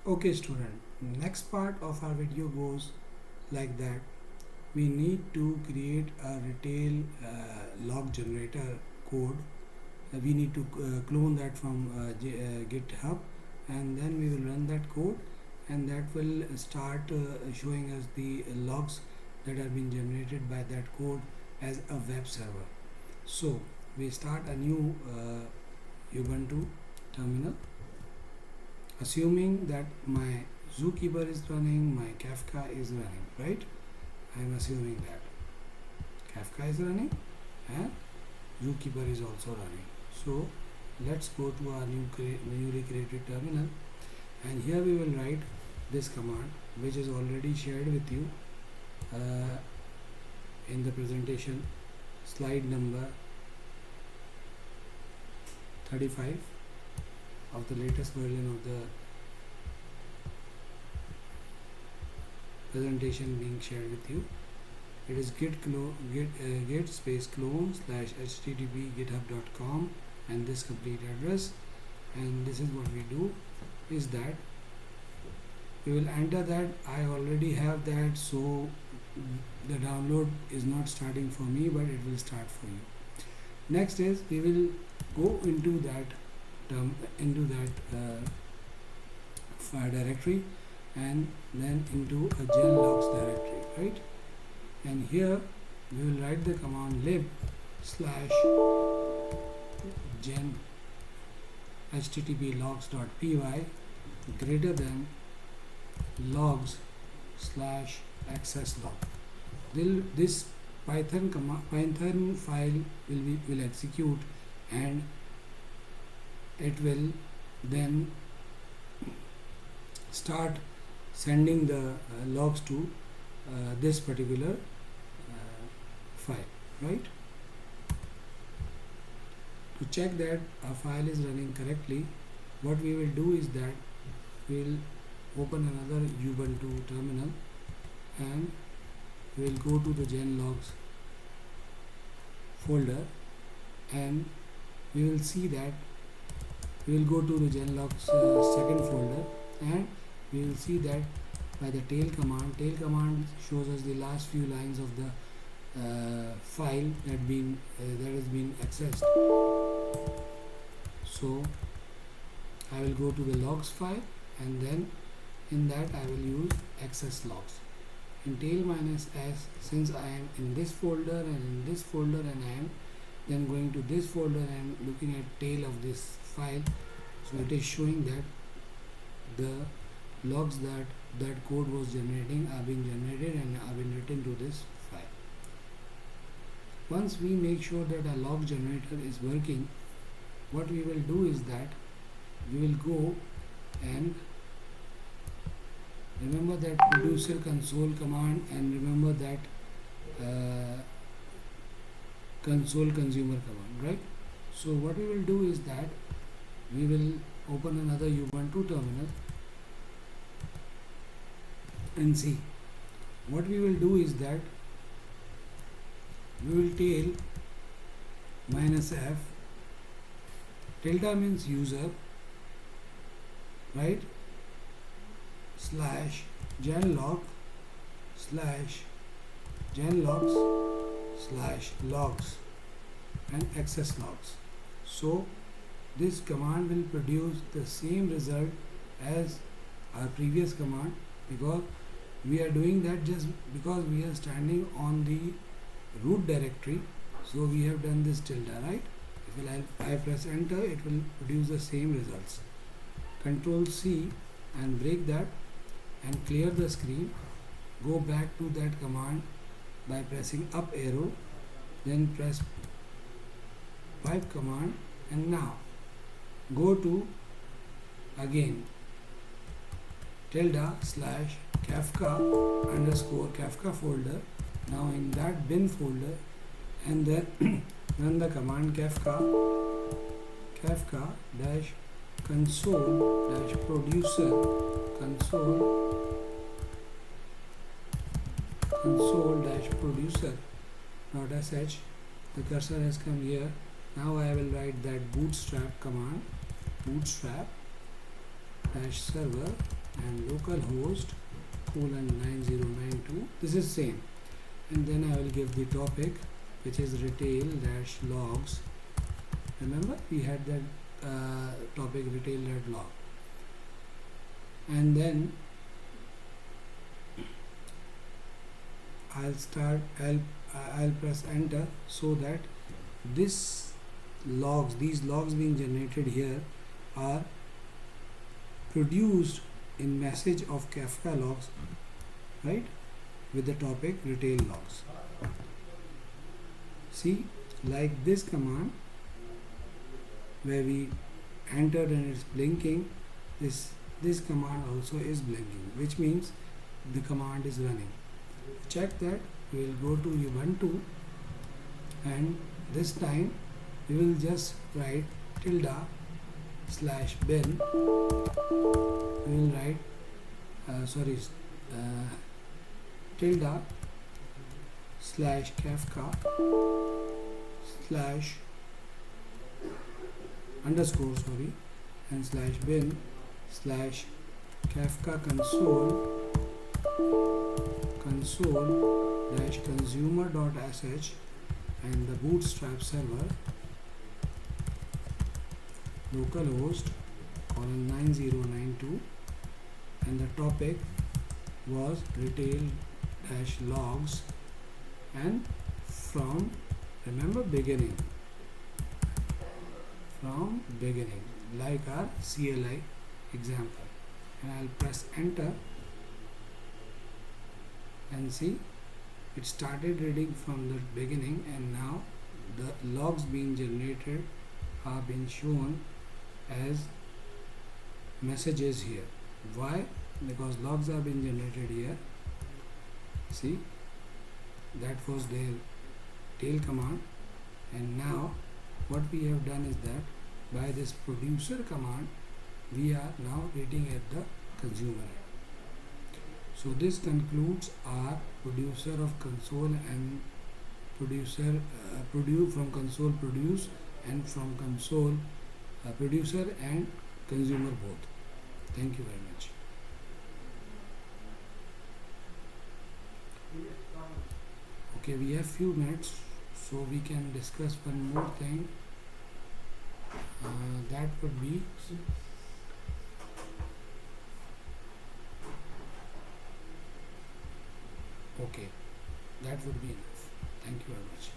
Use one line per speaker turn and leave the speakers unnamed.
Okay student, next part of our video goes like that. We need to create a retail log generator code. We need to clone that from GitHub, and then we will run that code, and that will start showing us the logs that have been generated by that code as a web server. So we start a new Ubuntu terminal, assuming that my Zookeeper is running, my Kafka is running, right? I am assuming that Kafka is running and Zookeeper is also running. So let's go to our newly created terminal, and here we will write this command, which is already shared with you in the presentation, slide number 35 of the latest version of the presentation being shared with you. It is git space clone slash http github.com, and this complete address. And this is what we do is that we will enter that. I already have that, so the download is not starting for me, but it will start for you. Next is we will go into that file directory, and then into a gen logs directory, right? And here we will write the command lib slash gen http logs.py greater than logs slash access log. This Python file will execute, and it will then start sending the logs to this particular file, right? To check that our file is running correctly, what we will do is that we will open another Ubuntu terminal, and we will go to the gen logs folder, and we will see that we will go to the gen logs second folder, and we will see that by the tail command shows us the last few lines of the file that has been accessed. So I will go to the logs file, and then in that I will use access logs. In tail minus s, since I am in this folder and in this folder, and I am then going to this folder and looking at tail of this file, so it is showing that the logs that code was generating are being generated and are being written to this file. Once we make sure that our log generator is working, what we will do is that we will go and remember that producer console command, and remember that console consumer command, right? So what we will do is that we will open another Ubuntu terminal and see. What we will do is that we will tail minus f, tilde means user, right, slash gen log slash gen logs slash logs and access logs. So this command will produce the same result as our previous command, because we are doing that just because we are standing on the root directory. So we have done this tilde, right? If I press enter, it will produce the same results. Control C and break that and clear the screen. Go back to that command by pressing up arrow, then press pipe command, and now go to again tilde slash Kafka underscore Kafka folder. Now in that bin folder, and then run the command Kafka dash console dash producer console dash producer .sh. The cursor has come here. Now I will write that bootstrap command, bootstrap dash server and localhost colon 9092. This is same, and then I will give the topic, which is retail dash logs. Remember we had that topic retail dash log, and then I'll press enter, so that these logs being generated here are produced in message of Kafka logs, right, with the topic retail logs. See, like this command where we entered and it's blinking, this command also is blinking, which means the command is running. Check that. We will go to Ubuntu, and this time we will just write tilde slash bin. We will write tilde slash Kafka slash underscore and slash bin slash Kafka console dash consumer.sh, and the bootstrap server localhost colon 9092, and the topic was retail dash logs, and from beginning like our CLI example, and I'll press enter, and see it started reading from the beginning, and now the logs being generated are being shown as messages here. Why? Because logs are being generated here. See, that was their tail command, and now what we have done is that by this producer command we are now reading at the consumer end. So this concludes our producer of console and producer from console produce, and from console producer and consumer both. Thank you very much. Okay, we have few minutes, so we can discuss one more thing. That would be okay. That would be enough. Thank you very much.